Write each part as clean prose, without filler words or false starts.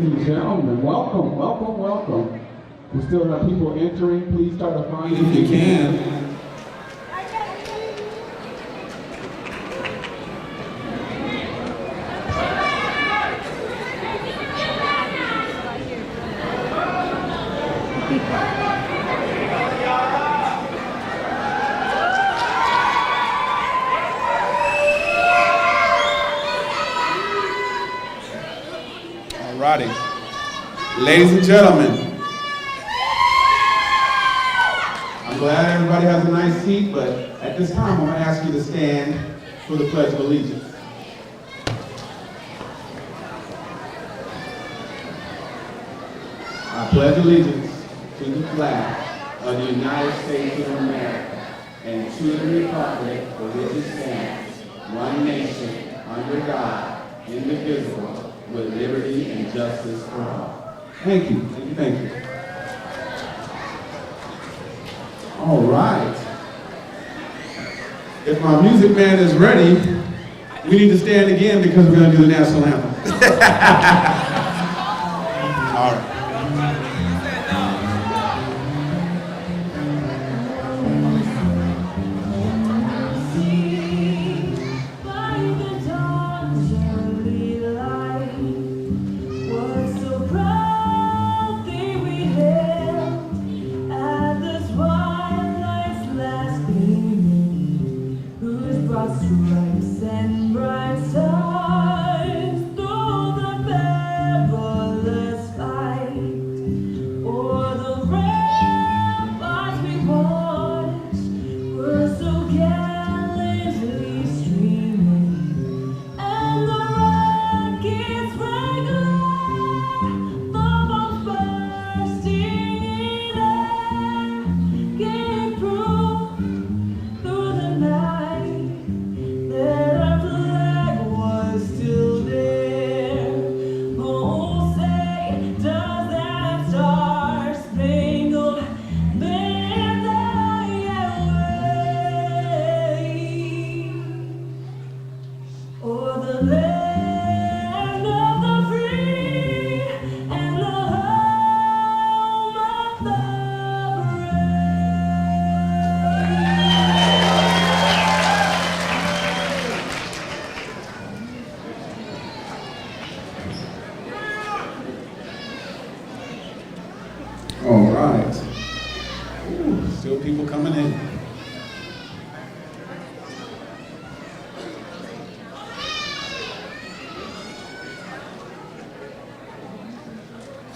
and gentlemen, welcome, welcome, welcome. We still have people entering. Please start a line if you can. Ladies and gentlemen, I'm glad everybody has a nice seat, but at this time I'm going to ask you to stand for the Pledge of Allegiance. I pledge allegiance to the flag of the United States of America and to the republic for which it stands, one nation, under God, indivisible, with liberty and justice for all. Thank you, thank you, thank you. All right. If my music man is ready, we need to stand again because we're going to do the national anthem. All right.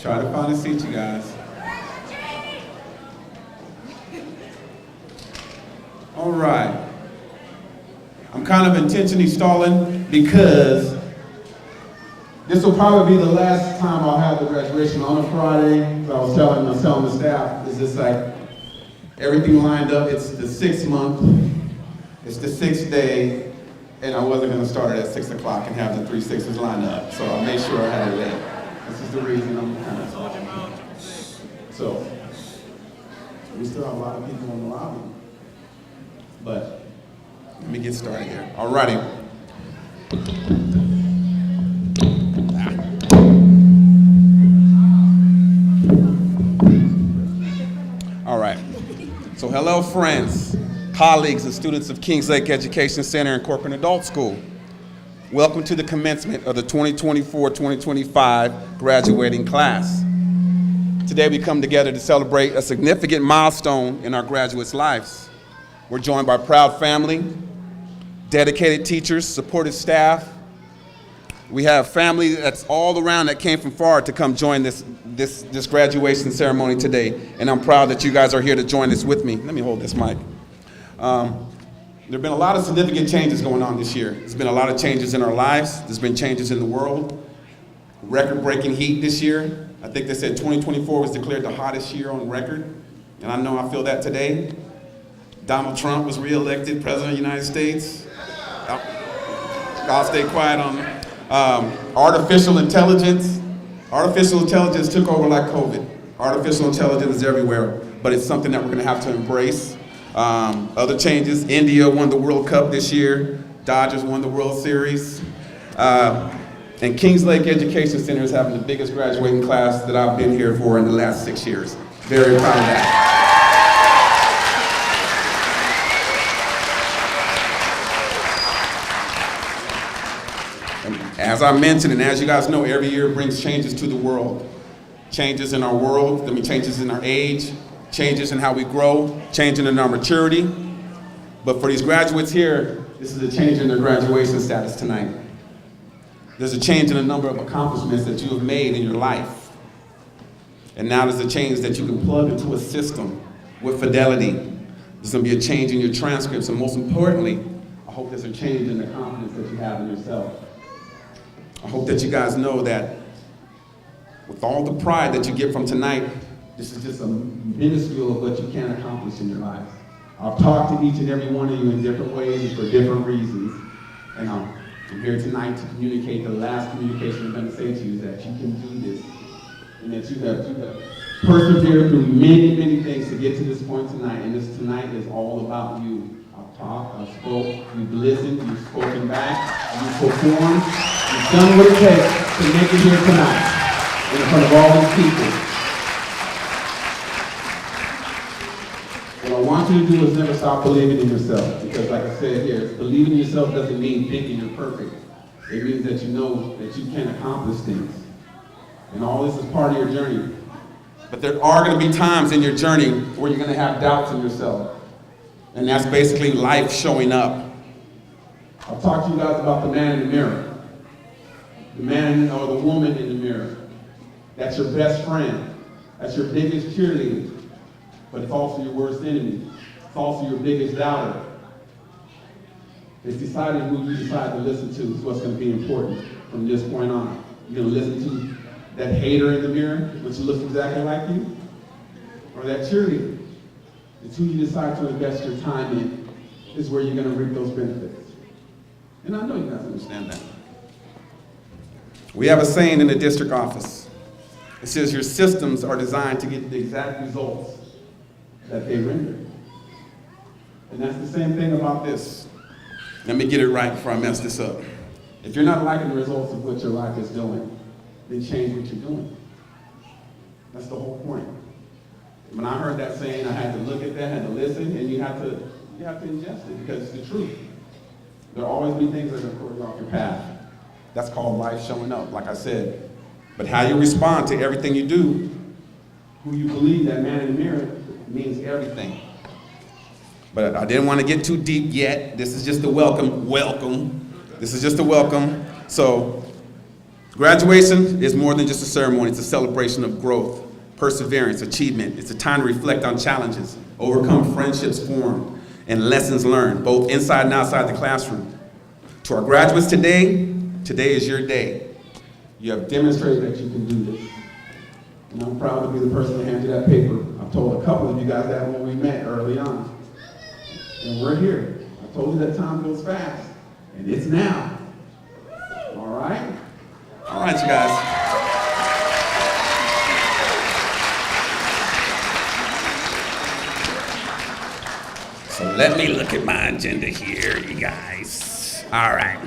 Try to find a seat, you guys. All right. I'm kind of intentionally stalling because this will probably be the last time I'll have the graduation on a Friday. So I was telling the staff, it's just like everything lined up. It's the 6th month, it's the 6th day, and I wasn't going to start it at 6 o'clock and have the 3 6s lined up. So I made sure I had it late. This is the reason I'm kind of so we still have a lot of people in the lobby. But let me get started here. All righty. All right. So hello, friends, colleagues, and students of Kings Lake Education Center and Corcoran Adult School. Welcome to the commencement of the 2024-2025 graduating class. Today we come together to celebrate a significant milestone in our graduates' lives. We're joined by proud family, dedicated teachers, supportive staff. We have family that's all around that came from far to come join this graduation ceremony today. And I'm proud that you guys are here to join us with me. Let me hold this mic. There have been a lot of significant changes going on this year. There's been a lot of changes in our lives. There's been changes in the world. Record-breaking heat this year. I think they said 2024 was declared the hottest year on record. And I know I feel that today. Donald Trump was re-elected President of the United States. I'll stay quiet on that. Artificial intelligence. Artificial intelligence took over like COVID. Artificial intelligence is everywhere, but it's something that we're gonna have to embrace. Other changes, India won the World Cup this year. Dodgers won the World Series. And Kings Lake Education Center is having the biggest graduating class that I've been here for in the last 6 years. Very proud of that. And as I mentioned, and as you guys know, every year brings changes to the world. Changes in our world, changes in our age, changes in how we grow, changing in our maturity. But for these graduates here, this is a change in their graduation status tonight. There's a change in the number of accomplishments that you have made in your life. And now there's a change that you can plug into a system with fidelity. There's going to be a change in your transcripts, and most importantly, I hope there's a change in the confidence that you have in yourself. I hope that you guys know that with all the pride that you get from tonight, this is just a minuscule of what you can accomplish in your life. I've talked to each and every one of you in different ways and for different reasons, and I'm here tonight to communicate the last communication I'm going to say to you, is that you can do this, and that you have persevered through many, many things to get to this point tonight, and this tonight is all about you. I've talked, I've spoke, you've listened, you've spoken back, you've performed, you've done what it takes to make it here tonight in front of all these people. What I want you to do is never stop believing in yourself, because like I said here, believing in yourself doesn't mean thinking you're perfect. It means that you know that you can accomplish things. And all this is part of your journey. But there are going to be times in your journey where you're going to have doubts in yourself. And that's basically life showing up. I'll talk to you guys about the man in the mirror. The man or the woman in the mirror. That's your best friend. That's your biggest cheerleader. But it's also your worst enemy. It's also your biggest doubter. It's deciding who you decide to listen to is what's going to be important from this point on. You're going to listen to that hater in the mirror, which looks exactly like you, or that cheerleader. It's who you decide to invest your time in is where you're going to reap those benefits. And I know you guys understand that. We have a saying in the district office. It says your systems are designed to get the exact results that they render. And that's the same thing about this. Let me get it right before I mess this up. If you're not liking the results of what your life is doing, then change what you're doing. That's the whole point. When I heard that saying, I had to look at that, had to listen, and you have to ingest it because it's the truth. There'll always be things that are going to throw you off your path. That's called life showing up, like I said. But how you respond to everything you do, who you believe, that man in the mirror, means everything. But I didn't want to get too deep yet. This is just a welcome. This is just a welcome. So graduation is more than just a ceremony. It's a celebration of growth, perseverance, achievement. It's a time to reflect on challenges, overcome friendships formed, and lessons learned, both inside and outside the classroom. To our graduates today is your day. You have demonstrated that you can do this. And I'm proud to be the person that handed you that paper. I've told a couple of you guys that when we met early on. And we're here. I told you that time goes fast. And it's now. All right? All right, you guys. So let me look at my agenda here, you guys. All right.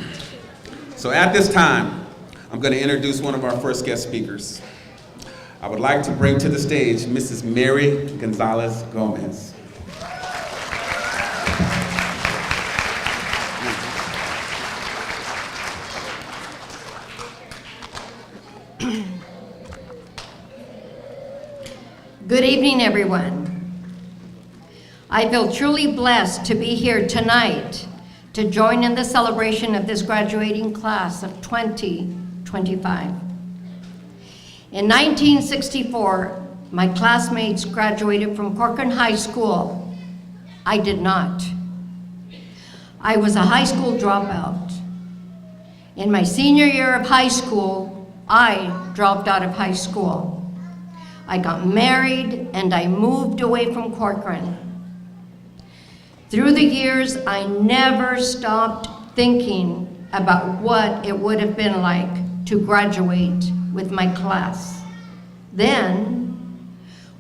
So at this time, I'm going to introduce one of our first guest speakers. I would like to bring to the stage Mrs. Mary Gonzalez Gomez. Good evening, everyone. I feel truly blessed to be here tonight to join in the celebration of this graduating class of 2025. In 1964, my classmates graduated from Corcoran High School. I did not. I was a high school dropout. In my senior year of high school, I dropped out of high school. I got married and I moved away from Corcoran. Through the years, I never stopped thinking about what it would have been like to graduate with my class. Then,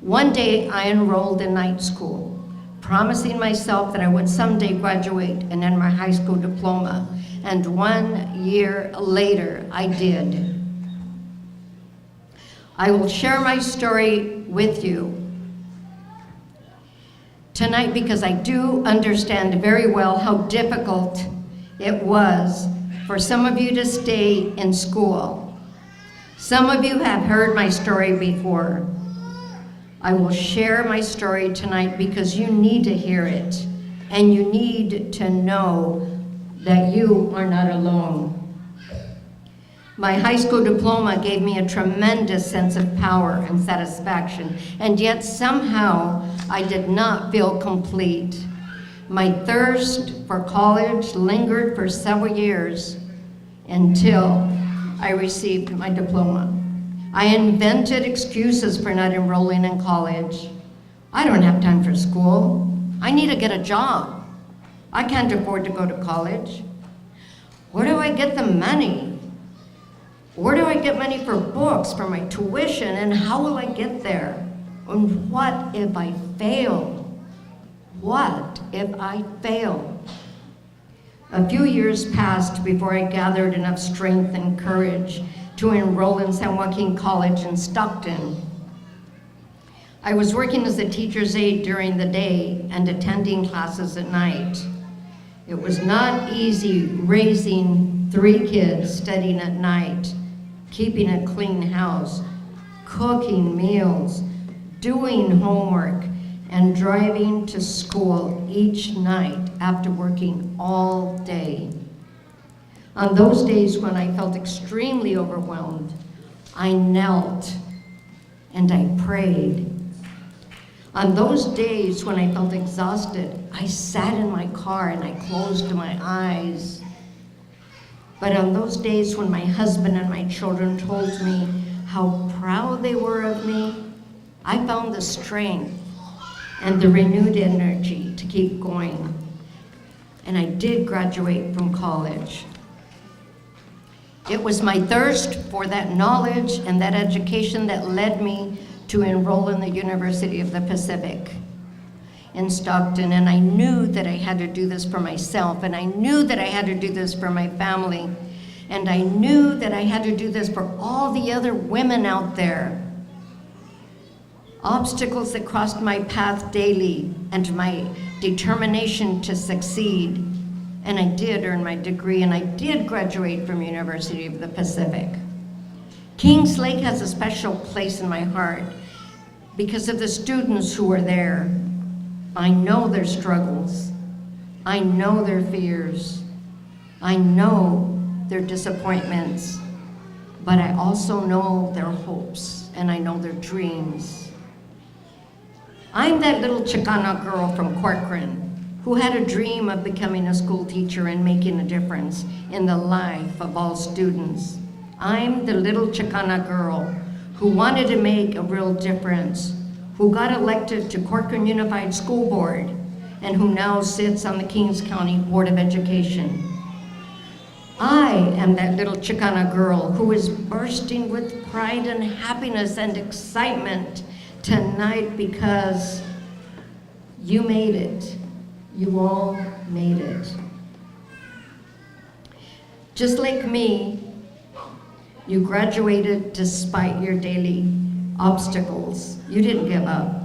one day I enrolled in night school, promising myself that I would someday graduate and earn my high school diploma. and 1 year later, I did. I will share my story with you tonight because I do understand very well how difficult it was for some of you to stay in school. Some of you have heard my story before. I will share my story tonight because you need to hear it, and you need to know that you are not alone. My high school diploma gave me a tremendous sense of power and satisfaction, and yet somehow I did not feel complete. My thirst for college lingered for several years until I received my diploma. I invented excuses for not enrolling in college. I don't have time for school. I need to get a job. I can't afford to go to college. Where do I get the money? Where do I get money for books, for my tuition, and how will I get there? And what if I fail? What if I fail? A few years passed before I gathered enough strength and courage to enroll in San Joaquin College in Stockton. I was working as a teacher's aide during the day and attending classes at night. It was not easy raising 3 kids studying at night, keeping a clean house, cooking meals, doing homework, and driving to school each night after working all day. On those days when I felt extremely overwhelmed, I knelt and I prayed. On those days when I felt exhausted, I sat in my car and I closed my eyes. But on those days when my husband and my children told me how proud they were of me, I found the strength and the renewed energy to keep going. And I did graduate from college. It was my thirst for that knowledge and that education that led me to enroll in the University of the Pacific in Stockton, and I knew that I had to do this for myself, and I knew that I had to do this for my family, and I knew that I had to do this for all the other women out there. Obstacles that crossed my path daily and my determination to succeed, and I did earn my degree, and I did graduate from University of the Pacific. Kings Lake has a special place in my heart because of the students who were there. I know their struggles. I know their fears. I know their disappointments, but I also know their hopes and I know their dreams. I'm that little Chicana girl from Corcoran who had a dream of becoming a school teacher and making a difference in the life of all students. I'm the little Chicana girl who wanted to make a real difference, who got elected to Corcoran Unified School Board, and who now sits on the Kings County Board of Education. I am that little Chicana girl who is bursting with pride and happiness and excitement tonight because you made it. You all made it. Just like me, you graduated despite your daily obstacles. You didn't give up.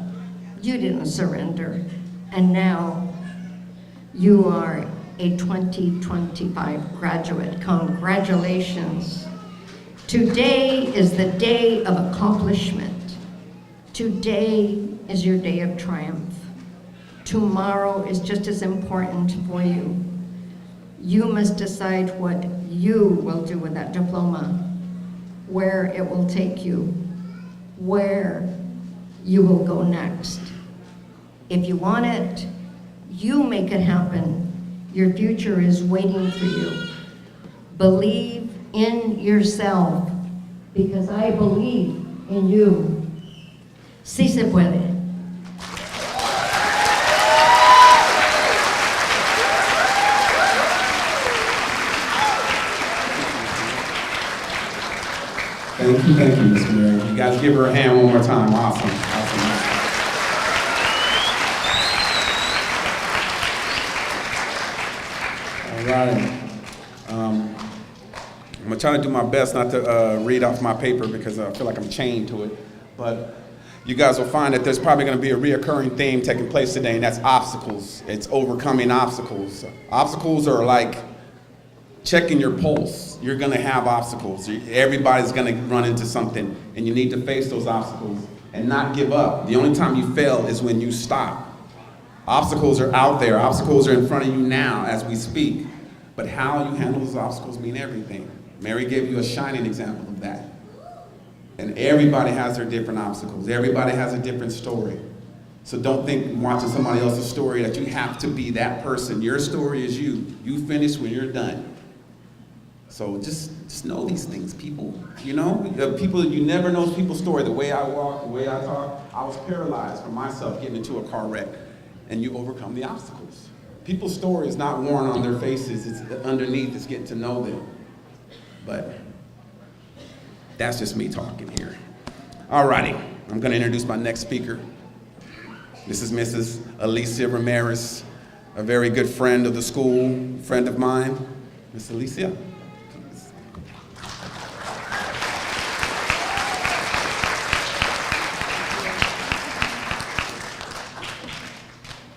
You didn't surrender. And now you are a 2025 graduate. Congratulations. Today is the day of accomplishment. Today is your day of triumph. Tomorrow is just as important for you. You must decide what you will do with that diploma, where it will take you, where you will go next. If you want it, you make it happen. Your future is waiting for you. Believe in yourself, because I believe in you. Sí se puede. Thank you, Ms. Mary. You guys give her a hand one more time. Awesome. All right. going to try to do my best not to read off my paper because I feel like I'm chained to it. But you guys will find that there's probably going to be a reoccurring theme taking place today, and that's obstacles. It's overcoming obstacles. Obstacles are like checking your pulse. You're going to have obstacles. Everybody's going to run into something, and you need to face those obstacles and not give up. The only time you fail is when you stop. Obstacles are out there. Obstacles are in front of you now as we speak. But how you handle those obstacles mean everything. Mary gave you a shining example of that. And everybody has their different obstacles. Everybody has a different story. So don't think watching somebody else's story that you have to be that person. Your story is you. You finish when you're done. So just know these things, people. You know, people, you never know people's story. The way I walk, the way I talk. I was paralyzed from myself getting into a car wreck. And you overcome the obstacles. People's story is not worn on their faces. It's underneath. It's getting to know them. But that's just me talking here. All righty. I'm going to introduce my next speaker. This is Mrs. Alisia Ramirez, a very good friend of the school, friend of mine. Miss Alisia.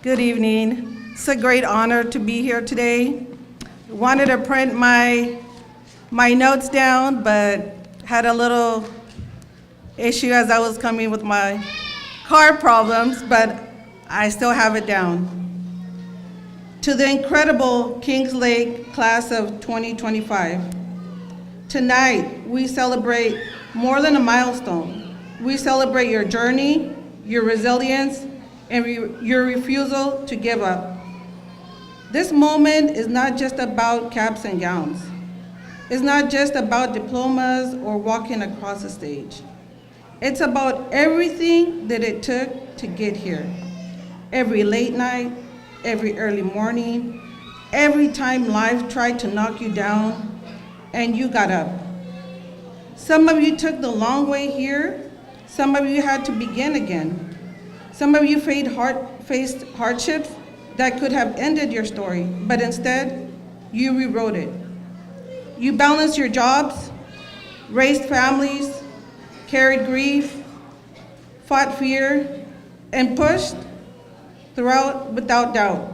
Good evening. It's a great honor to be here today. Wanted to print my notes down, but had a little issue as I was coming with my car problems, but I still have it down. To the incredible Kings Lake class of 2025, tonight we celebrate more than a milestone. We celebrate your journey, your resilience, and your refusal to give up. This moment is not just about caps and gowns. It's not just about diplomas or walking across the stage. It's about everything that it took to get here. Every late night, every early morning, every time life tried to knock you down and you got up. Some of you took the long way here. Some of you had to begin again. Some of you faced hardships that could have ended your story, but instead, you rewrote it. You balanced your jobs, raised families, carried grief, fought fear, and pushed throughout without doubt.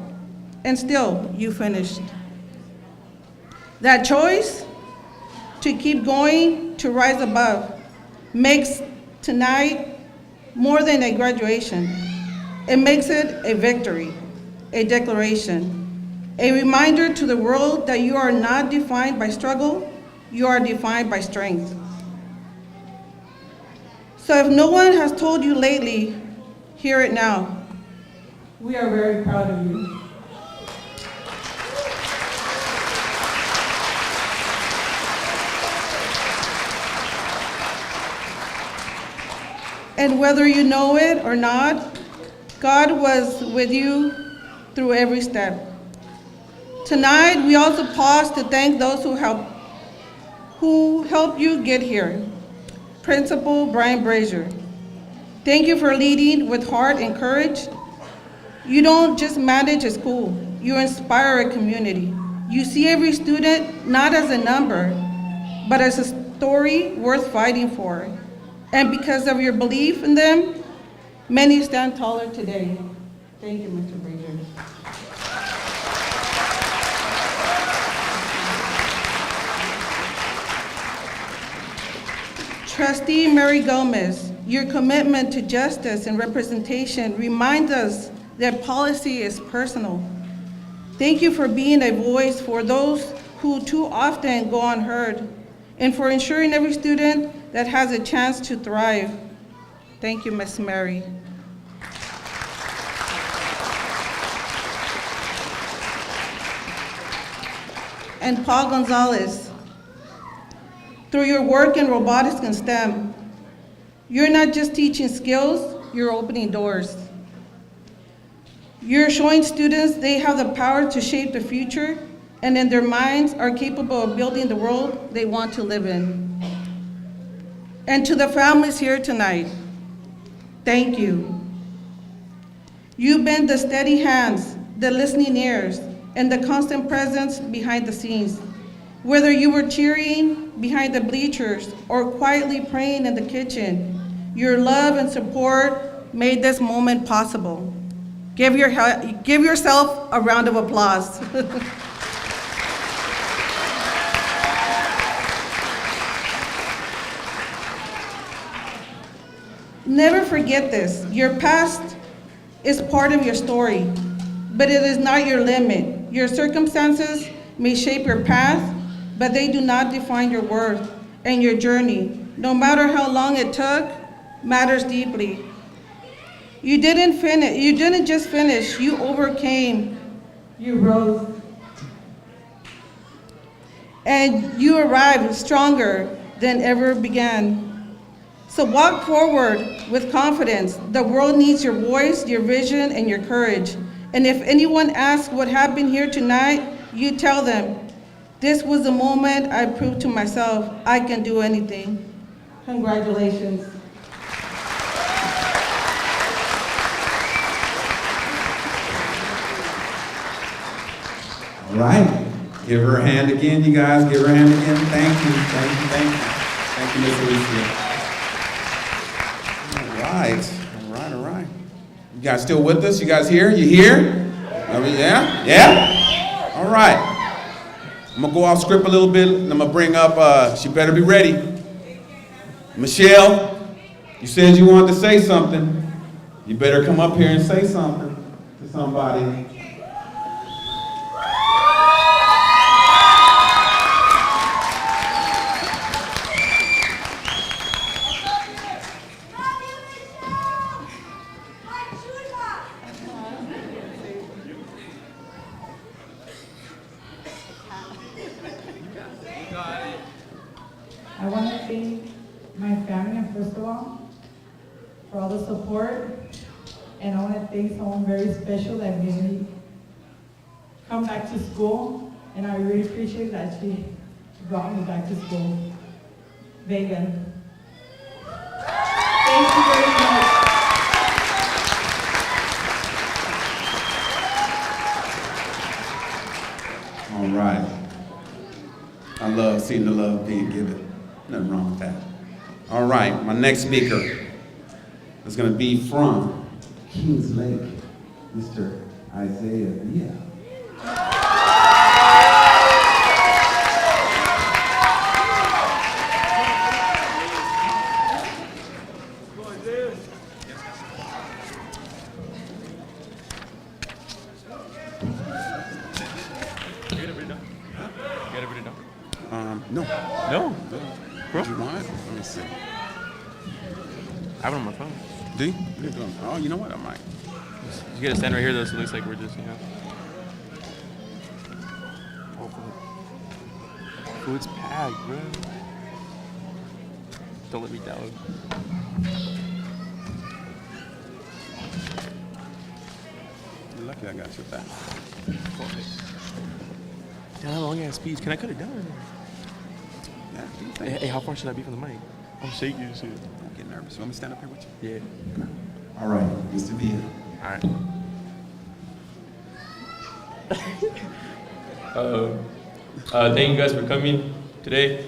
And still, you finished. That choice to keep going, to rise above, makes tonight more than a graduation. It makes it a victory, a declaration, a reminder to the world that you are not defined by struggle, you are defined by strength. So if no one has told you lately, hear it now. We are very proud of you. And whether you know it or not, God was with you through every step. Tonight, we also pause to thank those who helped you get here. Principal Brian Brazier, thank you for leading with heart and courage. You don't just manage a school, you inspire a community. You see every student not as a number, but as a story worth fighting for. And because of your belief in them, many stand taller today. Thank you, Mr. Brazier. Trustee Mary Gomez, your commitment to justice and representation reminds us that policy is personal. Thank you for being a voice for those who too often go unheard, and for ensuring every student that has a chance to thrive. Thank you, Ms. Mary. And Paul Gonzalez, through your work in robotics and STEM, you're not just teaching skills, you're opening doors. You're showing students they have the power to shape the future, and in their minds are capable of building the world they want to live in. And to the families here tonight, thank you. You've been the steady hands, the listening ears, and the constant presence behind the scenes. Whether you were cheering behind the bleachers or quietly praying in the kitchen, your love and support made this moment possible. Give yourself a round of applause. Never forget this. Your past is part of your story, but it is not your limit. Your circumstances may shape your path, but they do not define your worth and your journey. No matter how long it took, matters deeply. You didn't just finish, you overcame. You rose. And you arrived stronger than ever began. So walk forward with confidence. The world needs your voice, your vision, and your courage. And if anyone asks what happened here tonight, you tell them, this was the moment I proved to myself I can do anything. Congratulations. All right. Give her a hand again, you guys. Give her a hand again. Thank you. Thank you. Thank you. Thank you, Miss Alicia. All right. You guys still with us? You guys here? You here? Yeah? Yeah? All right. I'm going to go off script a little bit, and I'm going to bring up, she better be ready. Michelle, you said you wanted to say something. You better come up here and say something to somebody. I want to thank my family, first of all, for all the support. And I want to thank someone very special that made me come back to school. And I really appreciate that she brought me back to school. Megan. Thank you very much. All right. I love seeing the love being given. Nothing wrong with that. All right, my next speaker is going to be from Kings Lake, Mr. Isaiah Villa. No. No? Bro? Do you want it? Let me see. I have it on my phone. Do you? Oh, you know what? I might. You gotta stand right here though, so it looks like we're just, Oh, food's packed, bro. Don't let me down. You're lucky I got your back. Damn, that long ass speech. Can I cut it down? Yeah, do you think? Hey, how far should I be from the mic? I'm shaking and shit. Don't get nervous. You want me to stand up here with you? Yeah. All right, Mr. Villa. Alright. Thank you guys for coming today.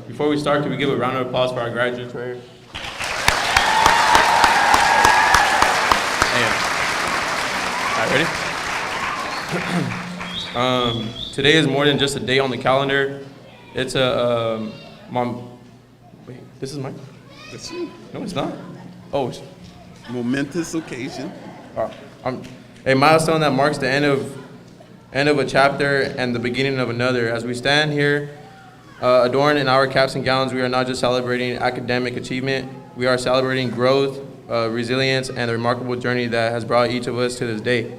Before we start, can we give a round of applause for our graduates right here? Alright, ready? Today is more than just a day on the calendar. It's a wait, this is mine? That's you. No, it's not. Oh, Momentous occasion. a milestone that marks the end of a chapter and the beginning of another. As we stand here, adorned in our caps and gowns, we are not just celebrating academic achievement. We are celebrating growth, resilience, and the remarkable journey that has brought each of us to this day.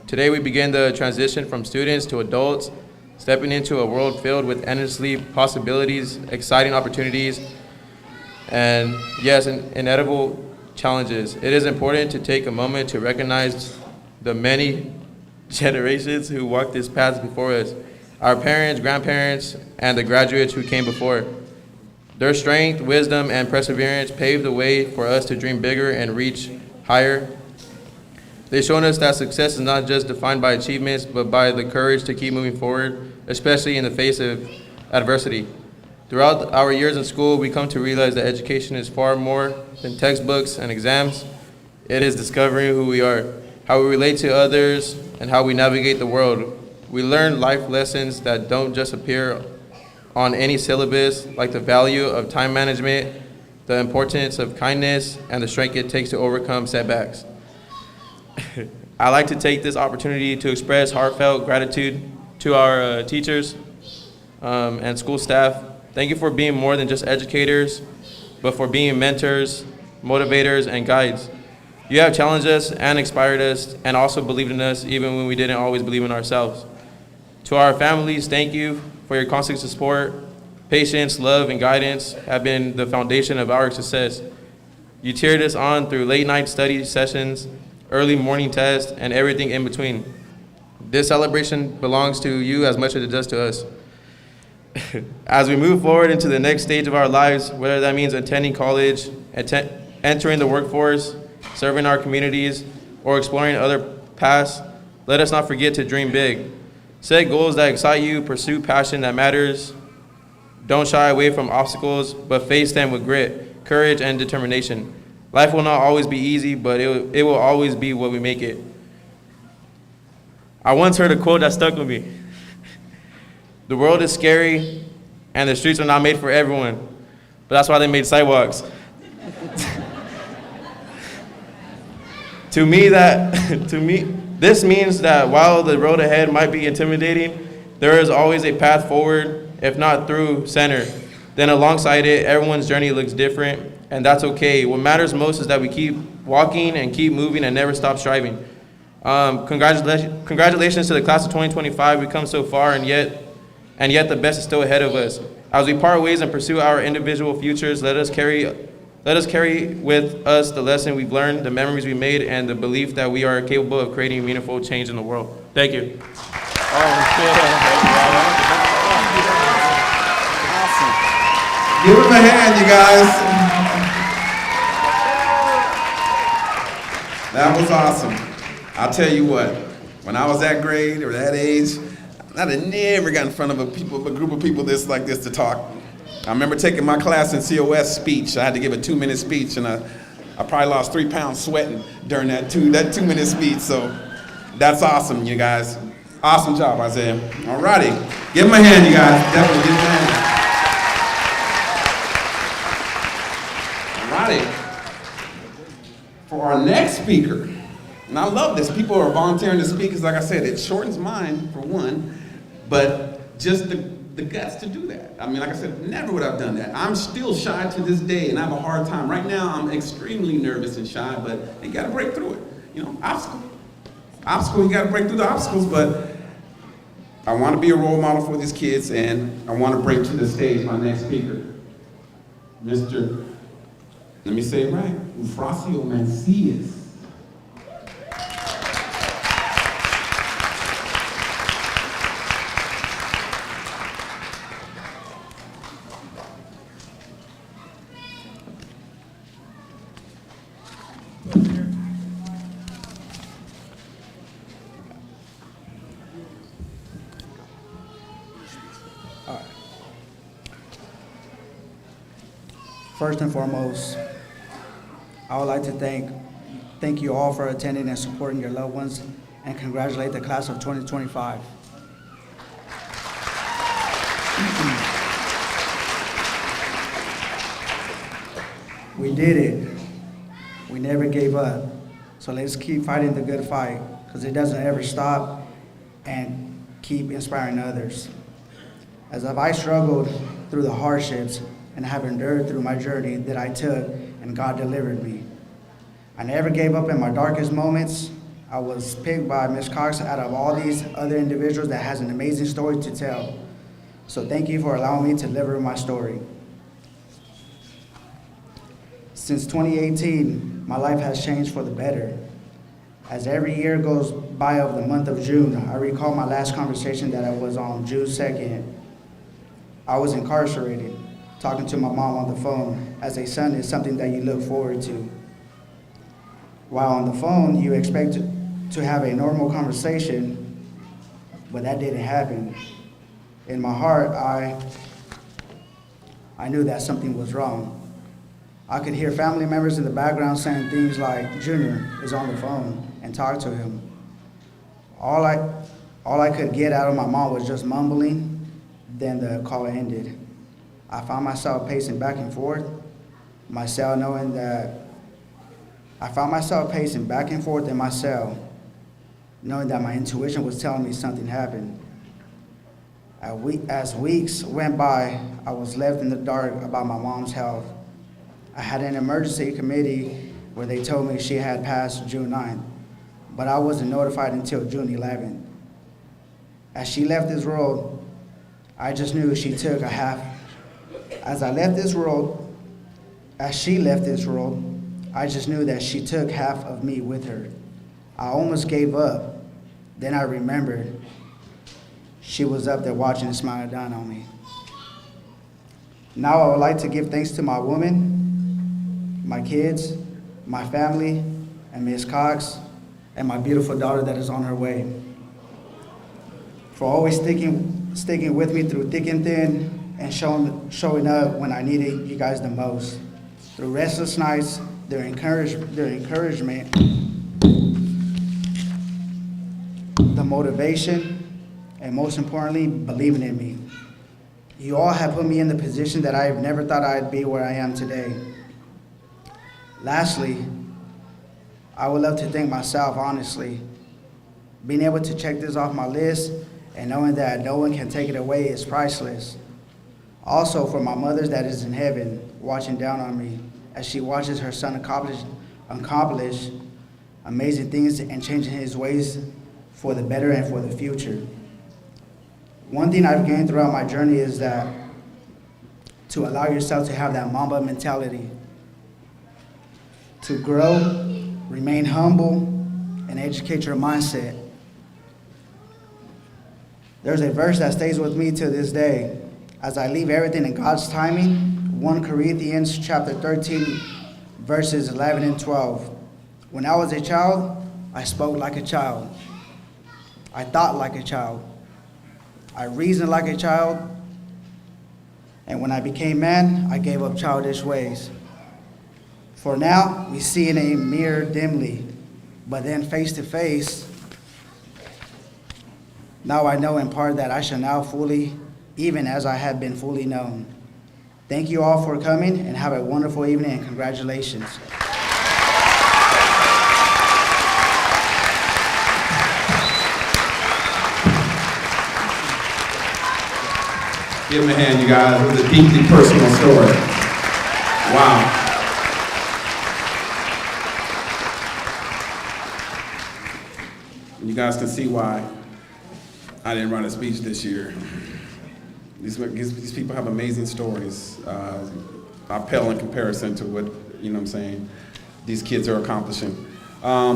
Today we begin the transition from students to adults, stepping into a world filled with endlessly possibilities, exciting opportunities, and yes, inevitable challenges. It is important to take a moment to recognize the many generations who walked this path before us, our parents, grandparents, and the graduates who came before. Their strength, wisdom, and perseverance paved the way for us to dream bigger and reach higher. They've shown us that success is not just defined by achievements, but by the courage to keep moving forward, especially in the face of adversity. Throughout our years in school, we come to realize that education is far more than textbooks and exams. It is discovering who we are, how we relate to others, and how we navigate the world. We learn life lessons that don't just appear on any syllabus, like the value of time management, the importance of kindness, and the strength it takes to overcome setbacks. I'd like to take this opportunity to express heartfelt gratitude to our teachers and school staff. Thank you for being more than just educators, but for being mentors, motivators, and guides. You have challenged us and inspired us, and also believed in us even when we didn't always believe in ourselves. To our families, thank you for your constant support. Patience, love, and guidance have been the foundation of our success. You cheered us on through late night study sessions, early morning tests, and everything in between. This celebration belongs to you as much as it does to us. As we move forward into the next stage of our lives, whether that means attending college, entering the workforce, serving our communities, or exploring other paths, let us not forget to dream big. Set goals that excite you, pursue passion that matters. Don't shy away from obstacles, but face them with grit, courage, and determination. Life will not always be easy, but it will always be what we make it. I once heard a quote that stuck with me. The world is scary, and the streets are not made for everyone, but that's why they made sidewalks. To me, this means that while the road ahead might be intimidating, there is always a path forward, if not through center. Then alongside it, everyone's journey looks different, and that's okay. What matters most is that we keep walking and keep moving and never stop striving. Congratulations to the class of 2025. We've come so far, and yet the best is still ahead of us. As we part ways and pursue our individual futures, let us carry with us the lesson we've learned, the memories we made, and the belief that we are capable of creating meaningful change in the world. Thank you. Give him a hand, you guys. That was awesome. I'll tell you what, when I was that grade or that age, I'd have never got in front of a group of people like this to talk. I remember taking my class in COS speech. I had to give a 2-minute speech, and I probably lost 3 pounds sweating during that 2-minute speech. So that's awesome, you guys. Awesome job, Isaiah. All righty. Give him a hand, you guys. Definitely give him a hand. All righty. For our next speaker, and I love this. People are volunteering to speak because, like I said, it shortens mine, for one, but just the guts to do that. I mean, like I said, never would have done that. I'm still shy to this day, and I have a hard time. Right now, I'm extremely nervous and shy, but you got to break through it. You know, obstacle, you got to break through the obstacles, but I want to be a role model for these kids, and I want to bring to the stage my next speaker, Mr. Let me say it right, Eufrasio Mancias. First and foremost, I would like to thank you all for attending and supporting your loved ones, and congratulate the class of 2025. We did it. We never gave up. So let's keep fighting the good fight, because it doesn't ever stop, and keep inspiring others. As I struggled through the hardships and have endured through my journey that I took, and God delivered me. I never gave up in my darkest moments. I was picked by Ms. Cox out of all these other individuals that has an amazing story to tell. So thank you for allowing me to deliver my story. Since 2018, my life has changed for the better. As every year goes by of the month of June, I recall my last conversation that I was on June 2nd. I was incarcerated, talking to my mom on the phone, as a son is something that you look forward to. While on the phone, you expect to have a normal conversation, but that didn't happen. In my heart, I knew that something was wrong. I could hear family members in the background saying things like, "Junior is on the phone," and talk to him. All I could get out of my mom was just mumbling, then the call ended. I found myself pacing back and forth, in my cell in my cell, knowing that my intuition was telling me something happened. As weeks went by, I was left in the dark about my mom's health. I had an emergency committee where they told me she had passed June 9th, but I wasn't notified until June 11th. As she left this world, I just knew she took a half. As she left this world, I just knew that she took half of me with her. I almost gave up. Then I remembered she was up there watching and smiling down on me. Now I would like to give thanks to my woman, my kids, my family, and Ms. Cox, and my beautiful daughter that is on her way, for always sticking with me through thick and thin and showing up when I needed you guys the most. Through restless nights, their encouragement, the motivation, and most importantly, believing in me. You all have put me in the position that I have never thought I'd be where I am today. Lastly, I would love to thank myself, honestly. Being able to check this off my list and knowing that no one can take it away is priceless. Also, for my mother that is in heaven, watching down on me as she watches her son accomplish amazing things and changing his ways for the better and for the future. One thing I've gained throughout my journey is that to allow yourself to have that Mamba mentality, to grow, remain humble, and educate your mindset. There's a verse that stays with me to this day. As I leave everything in God's timing, 1 Corinthians chapter 13, verses 11 and 12. When I was a child, I spoke like a child. I thought like a child. I reasoned like a child. And when I became man, I gave up childish ways. For now, we see in a mirror dimly, but then face to face. Now I know in part that I shall now fully, even as I have been fully known. Thank you all for coming, and have a wonderful evening, and congratulations. Give him a hand, you guys. It was a deeply personal story. Wow. You guys can see why I didn't write a speech this year. These people have amazing stories. I pale in comparison to what, these kids are accomplishing. I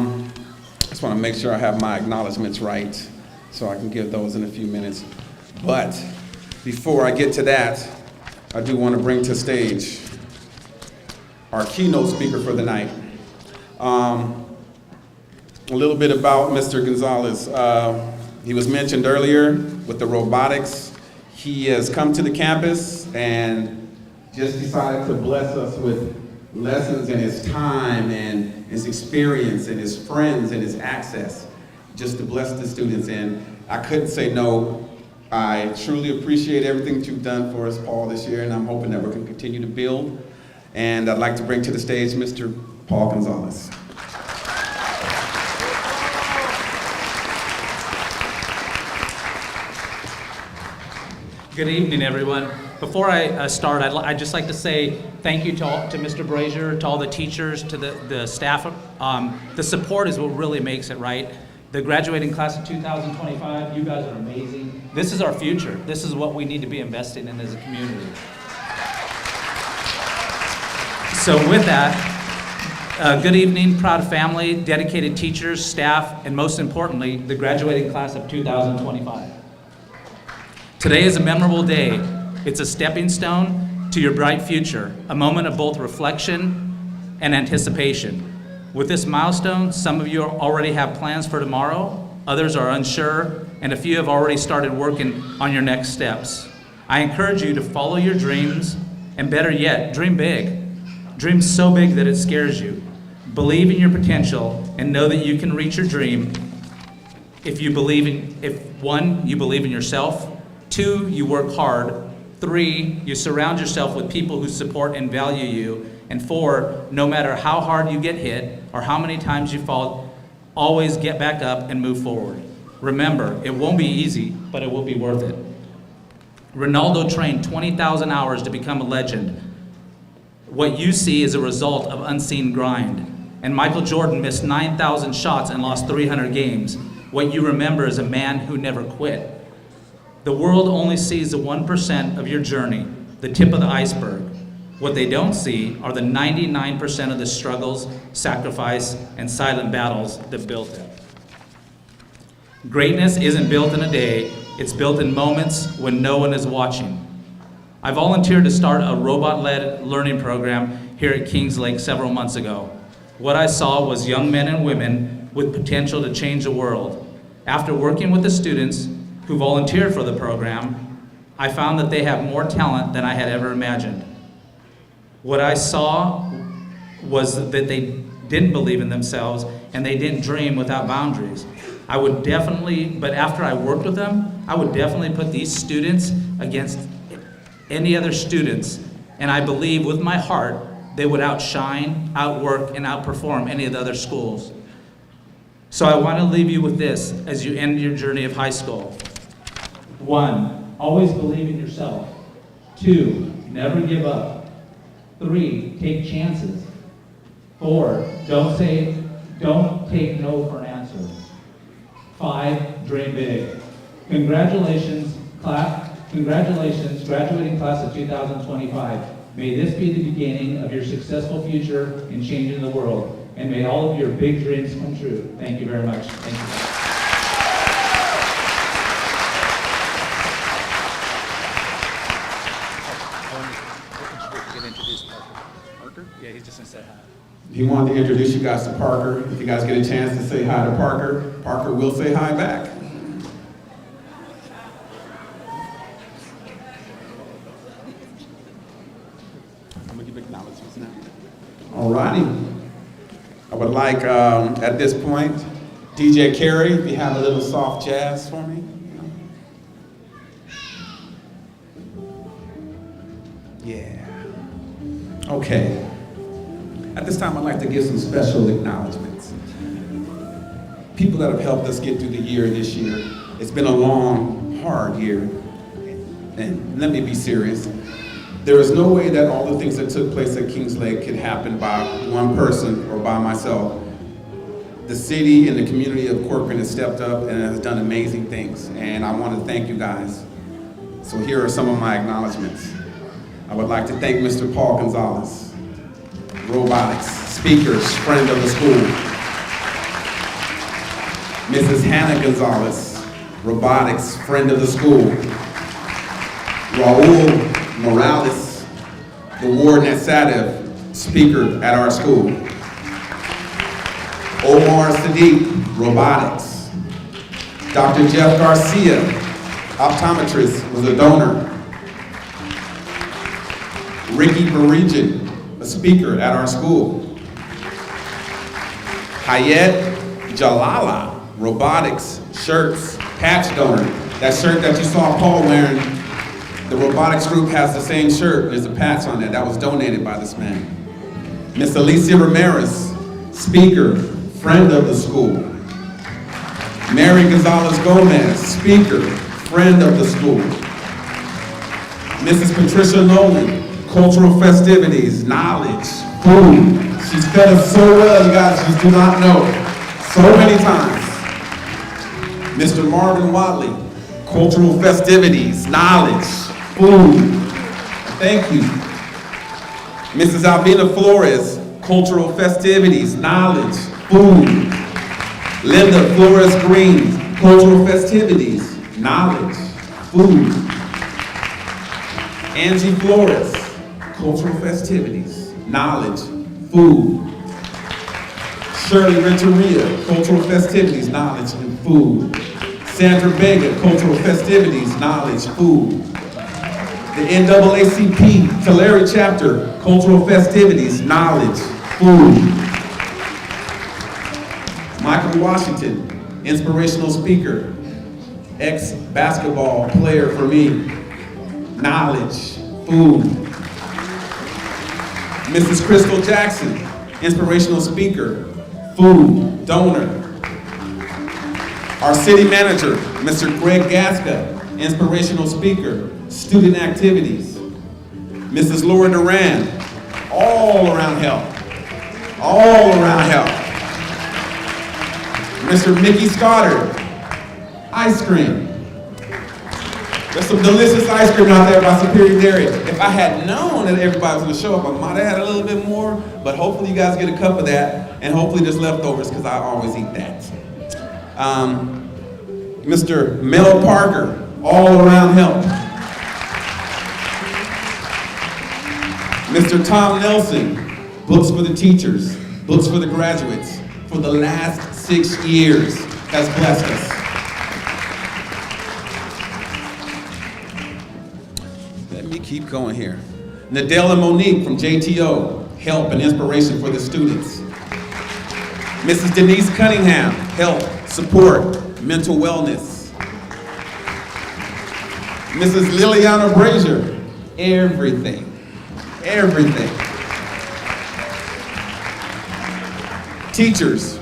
just want to make sure I have my acknowledgments right, so I can give those in a few minutes. But before I get to that, I do want to bring to stage our keynote speaker for the night. A little bit about Mr. Gonzalez. He was mentioned earlier with the robotics. He has come to the campus and just decided to bless us with lessons in his time and his experience and his friends and his access, just to bless the students. And I couldn't say no. I truly appreciate everything that you've done for us, Paul, this year, and I'm hoping that we can continue to build. And I'd like to bring to the stage Mr. Paul Gonzalez. Good evening, everyone. Before I start, I'd just like to say thank you to Mr. Brazier, to all the teachers, to the staff. The support is what really makes it, right? The graduating class of 2025, you guys are amazing. This is our future. This is what we need to be investing in as a community. So with that, good evening, proud family, dedicated teachers, staff, and most importantly, the graduating class of 2025. Today is a memorable day. It's a stepping stone to your bright future, a moment of both reflection and anticipation. With this milestone, some of you already have plans for tomorrow, others are unsure, and a few have already started working on your next steps. I encourage you to follow your dreams, and better yet, dream big. Dream so big that it scares you. Believe in your potential and know that you can reach your dream if one, you believe in yourself, 2, you work hard, 3, you surround yourself with people who support and value you, and 4, no matter how hard you get hit or how many times you fall, always get back up and move forward. Remember, it won't be easy, but it will be worth it. Ronaldo trained 20,000 hours to become a legend. What you see is a result of unseen grind. And Michael Jordan missed 9,000 shots and lost 300 games. What you remember is a man who never quit. The world only sees the 1% of your journey, the tip of the iceberg. What they don't see are the 99% of the struggles, sacrifice, and silent battles that built it. Greatness isn't built in a day, it's built in moments when no one is watching. I volunteered to start a robot-led learning program here at Kings Lake several months ago. What I saw was young men and women with potential to change the world. After working with the students who volunteered for the program, I found that they have more talent than I had ever imagined. What I saw was that they didn't believe in themselves and they didn't dream without boundaries. But after I worked with them, I would definitely put these students against any other students, and I believe with my heart they would outshine, outwork, and outperform any of the other schools. So I want to leave you with this as you end your journey of high school. 1, always believe in yourself. 2, never give up. 3, take chances. 4, don't take no for an answer. 5, dream big. Congratulations, graduating class of 2025. May this be the beginning of your successful future in changing the world, and may all of your big dreams come true. Thank you very much. Thank you. Yeah, he's just gonna say hi. He wanted to introduce you guys to Parker. If you guys get a chance to say hi to Parker, Parker will say hi back. I'm gonna give acknowledgments now. All righty. I would like, at this point, DJ Carey, if you have a little soft jazz for me. Yeah. Okay. At this time, I'd like to give some special acknowledgments. People that have helped us get through the year this year. It's been a long, hard year. And let me be serious. There is no way that all the things that took place at Kings Lake could happen by one person or by myself. The city and the community of Corcoran has stepped up and has done amazing things. And I want to thank you guys. So here are some of my acknowledgments. I would like to thank Mr. Paul Gonzalez, robotics, speakers, friend of the school. Mrs. Hannah Gonzalez, robotics, friend of the school. Raul Morales, the warden at SADEV, speaker at our school. Omar Sadiq, robotics. Dr. Jeff Garcia, optometrist, was a donor. Ricky Barijan, a speaker at our school. Hayet Jalala, robotics, shirts, patch donor. That shirt that you saw Paul wearing, the robotics group has the same shirt. There's a patch on that. That was donated by this man. Miss Alisia Ramirez, speaker, friend of the school. Mary Gonzalez Gomez, speaker, friend of the school. Mrs. Patricia Nolan, cultural festivities, knowledge, food. She's fed us so well, you guys just do not know. So many times. Mr. Marvin Watley, cultural festivities, knowledge, food. Thank you. Mrs. Albina Flores, cultural festivities, knowledge, food. Linda Flores Green, cultural festivities, knowledge, food. Angie Flores, cultural festivities, knowledge, food. Shirley Renteria, cultural festivities, knowledge, and food. Sandra Vega, cultural festivities, knowledge, food. The NAACP Tulare chapter, cultural festivities, knowledge, food. Michael Washington, inspirational speaker, ex-basketball player for me, knowledge, food. Mrs. Crystal Jackson, inspirational speaker, food, donor. Our city manager, Mr. Greg Gasca, inspirational speaker, student activities. Mrs. Laura Duran, all around help. All around help. Mr. Mickey Stoddard, ice cream. There's some delicious ice cream out there by Superior Dairy. If I had known that everybody was gonna show up, I might have had a little bit more, but hopefully you guys get a cup of that, and hopefully there's leftovers, because I always eat that. Mr. Mel Parker, all around help. Mr. Tom Nelson, books for the teachers, books for the graduates, for the last 6 years has blessed us. Let me keep going here. Nadell and Monique from JTO, help and inspiration for the students. Mrs. Denise Cunningham, help, support, mental wellness. Mrs. Liliana Brazier, everything, everything. Teachers,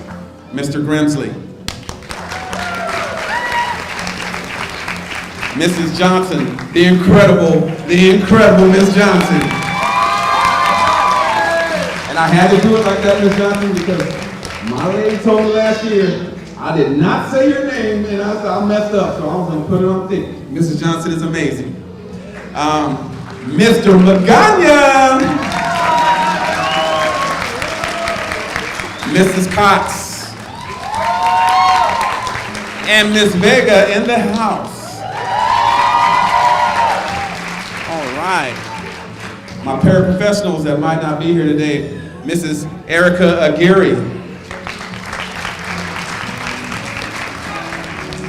Mr. Grimsley. Mrs. Johnson, the incredible Miss Johnson. And I had to do it like that, Miss Johnson, because my lady told me last year, I did not say your name, and I messed up, so I was gonna put it on thick. Mrs. Johnson is amazing. Mr. Magana, Mrs. Cox, and Miss Vega in the house. All right. My paraprofessionals that might not be here today, Mrs. Erica Aguirre,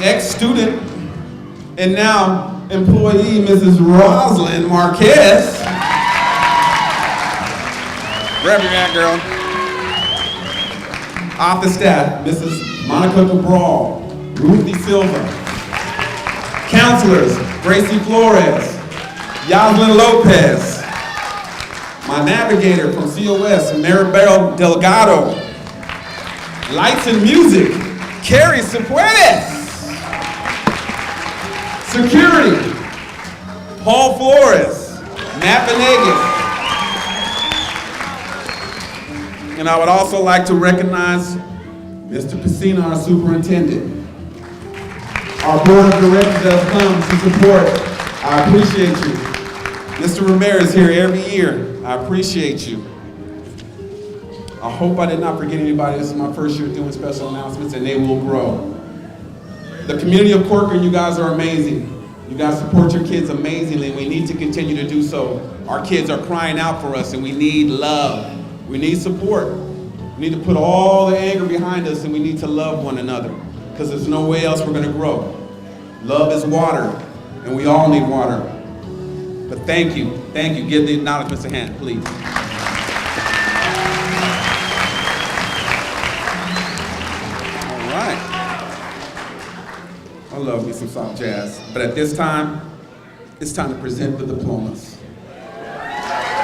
ex-student and now employee, Mrs. Rosalind Marquez. Wherever you're at, girl. Office staff, Mrs. Monica Cabral, Ruthie Silva. Counselors, Gracie Flores, Yaslin Lopez. My navigator from COS, Maribel Delgado. Lights and music, Carrie Cipuedes. Security, Paul Flores, Matt Venegas. And I would also like to recognize Mr. Pacina, our superintendent. Our board of directors has come to support. I appreciate you. Mr. Ramirez here every year. I appreciate you. I hope I did not forget anybody. This is my first year doing special announcements, and they will grow. The community of Corcoran, you guys are amazing. You guys support your kids amazingly, and we need to continue to do so. Our kids are crying out for us, and we need love. We need support. We need to put all the anger behind us, and we need to love one another, because there's no way else we're going to grow. Love is water, and we all need water. But thank you. Thank you. Give the acknowledgments a hand, please. All right. I love me some soft jazz. But at this time, it's time to present the diplomas.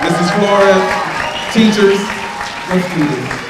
Mrs. Flores, teachers, let's do this.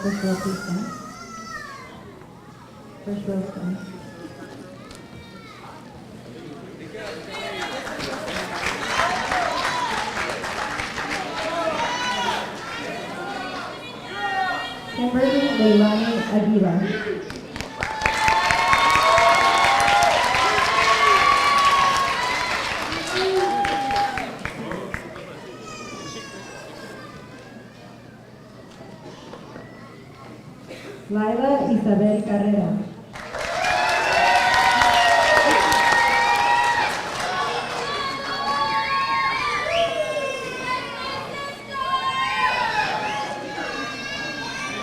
First row, please stand. First row, stand. Kimberly Leilani Aguilar. Laila Isabel Carrera.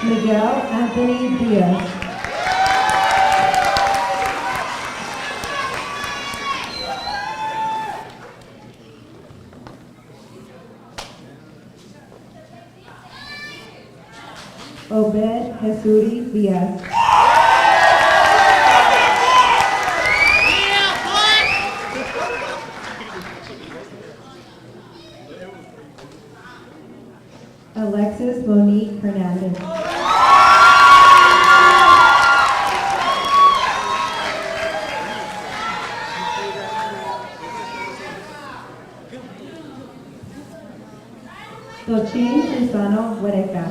Miguel Anthony Diaz. Obed Jesuri Diaz. Alexis Monique Hernandez. Dochin Susano Huereca.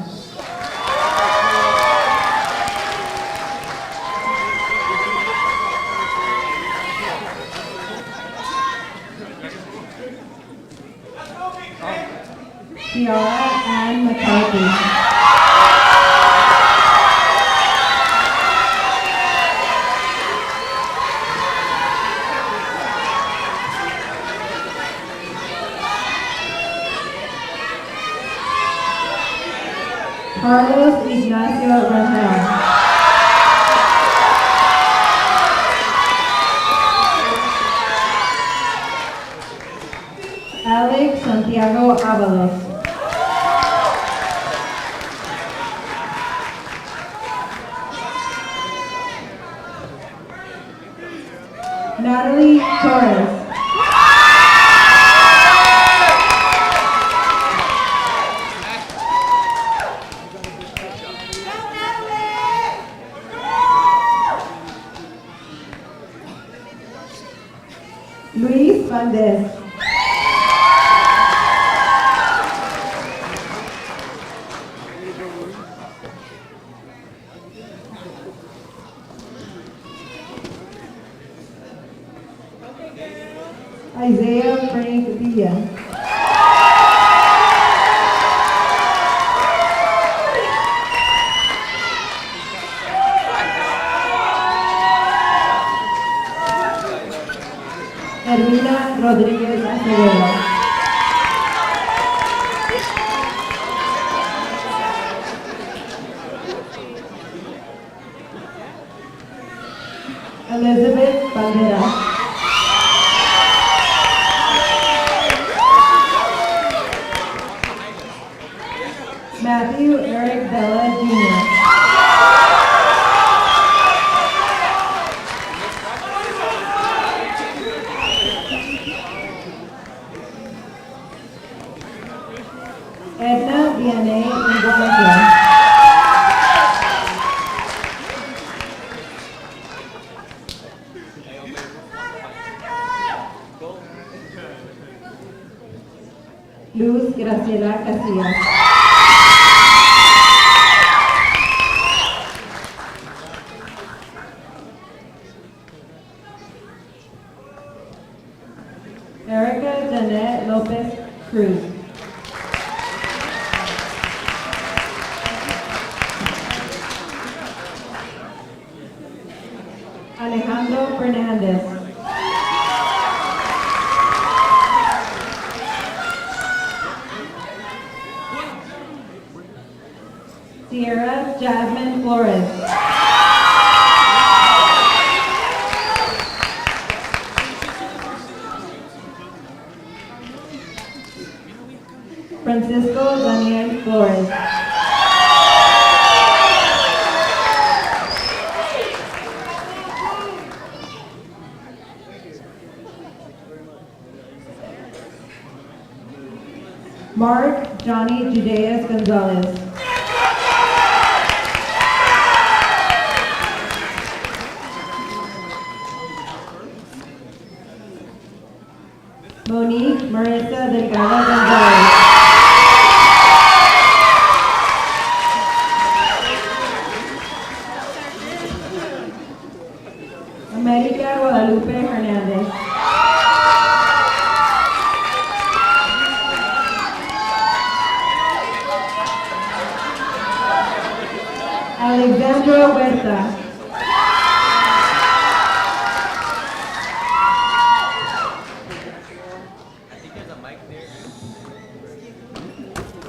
Ciara Ann McCarthy. Carlos Ignacio Rangel. Alex Santiago Avalos. Natalie Torres. Luis Valdez. Isaiah Frank Villa. Hermina Rodríguez Acevedo. Elizabeth Valderas. Matthew Eric Bella Jr. Edna Vianney Iguanza. Luz Graciela Casillas. Erica Janet Lopez Cruz. Alejandro Fernandez. Sierra Jasmine Flores. Francisco Daniel Flores. Mark Johnny Judeas Gonzalez. Monique Marissa Delgado Gonzalez. América Guadalupe Hernandez. Alexandra Huerta.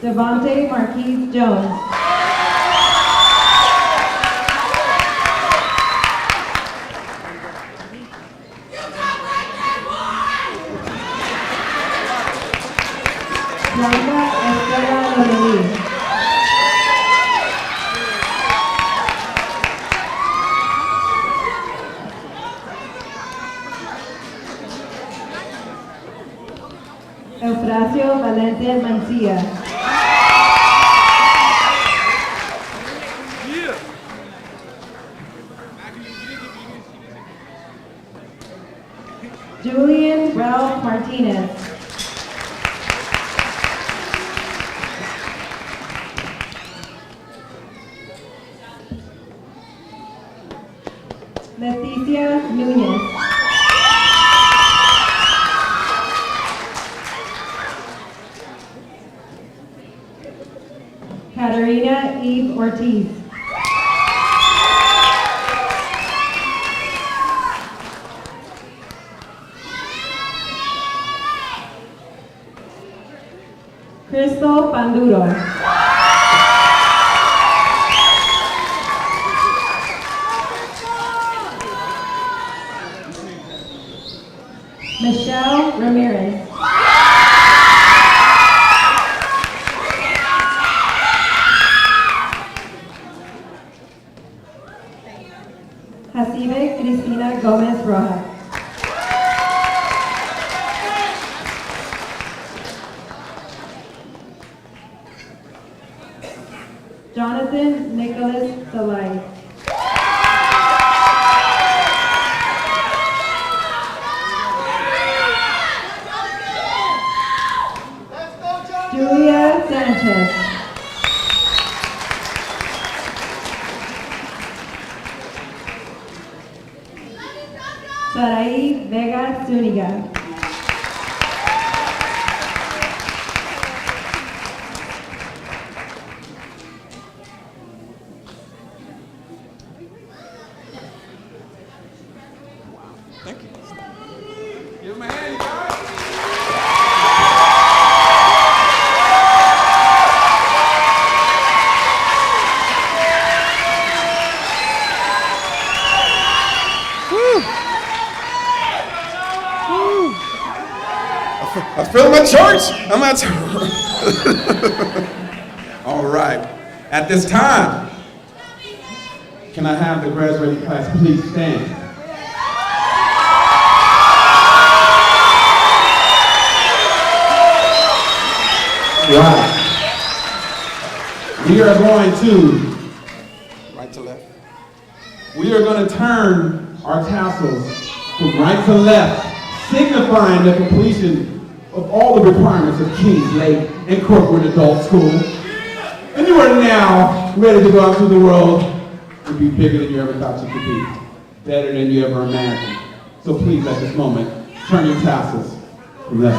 Devontae Marquise Jones. Blanca Estela Lomelí. Eufrasio Valente Mancilla. Julian Ralph Martinez. Leticia Núñez. Caterina Eve Ortiz. Crystal Panduro. Michelle Ramirez. Jacibe Cristina Gomez Rojas. Jonathan Nicholas Delay. Julia Sanchez. Sarai Vega Zuniga. Thank you. Give him a hand, guys. I feel my church. I'm at All right. At this time, can I have the graduating class please stand? Right. We are going to, right to left. We are going to turn our tassels from right to left, signifying the completion of all the requirements of Kings Lake and Corcoran Adult School. And you are now ready to go out to the world and be bigger than you ever thought you could be, better than you ever imagined. So please, at this moment, turn your tassels from left.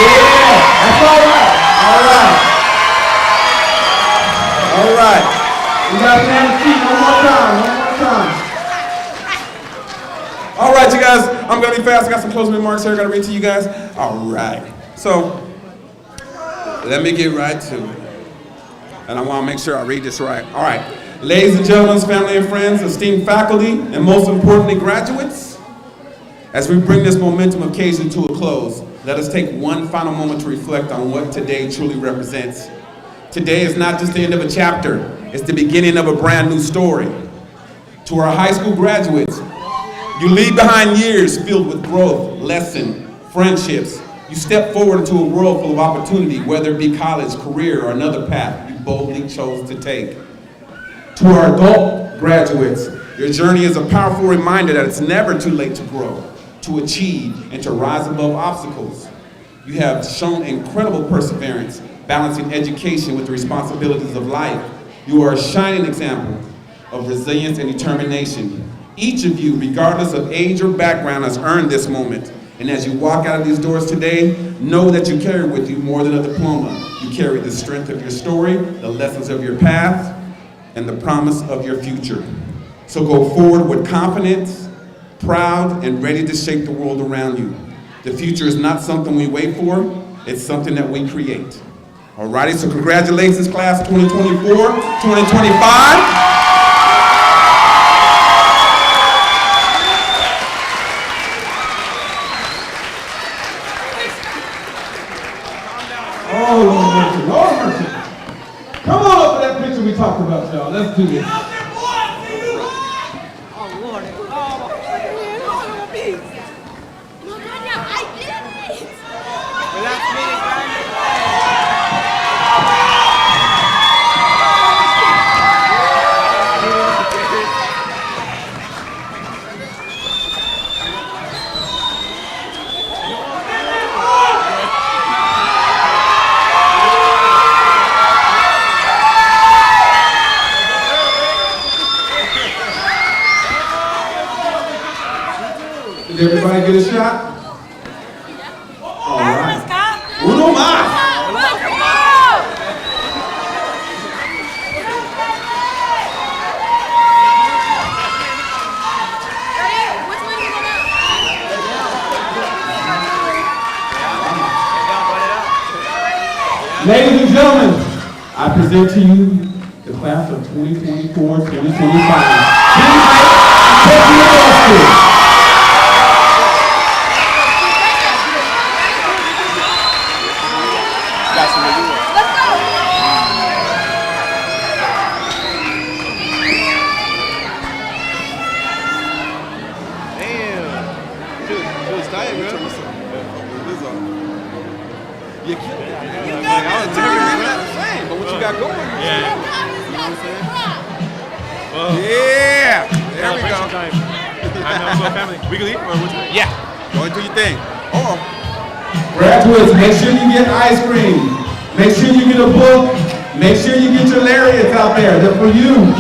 Yeah, that's all right. All right. You guys can have a seat one more time. All right, you guys, I'm gonna be fast. I got some closing remarks here I gotta read to you guys. All right. So, let me get right to it. And I wanna make sure I read this right. All right. Ladies and gentlemen, family and friends, esteemed faculty, and most importantly, graduates, as we bring this momentum occasion to a close, let us take one final moment to reflect on what today truly represents. Today is not just the end of a chapter, it's the beginning of a brand new story. To our high school graduates, you leave behind years filled with growth, lesson, friendships. You step forward into a world full of opportunity, whether it be college, career, or another path you boldly chose to take. To our adult graduates, Your journey is a powerful reminder that it's never too late to grow, to achieve, and to rise above obstacles. You have shown incredible perseverance, balancing education with the responsibilities of life. You are a shining example of resilience and determination. Each of you, regardless of age or background, has earned this moment. And as you walk out of these doors today, know that you carry with you more than a diploma. You carry the strength of your story, the lessons of your past, and the promise of your future. So go forward with confidence, proud, and ready to shape the world around you. The future is not something we wait for, it's something that we create. Alrighty, so congratulations, class 2024, 2025. Oh, Lord mercy. Come on up for that picture we talked about, y'all. Let's do this. Did everybody get a shot? All right. Uno más. Ladies and gentlemen, I present to you the class of 2024-2025. Yeah, there we go. We can leave or what's it? Yeah, go and do your thing. Oh. Graduates, make sure you get ice cream. Make sure you get a book. Make sure you get your lariats out there. They're for you.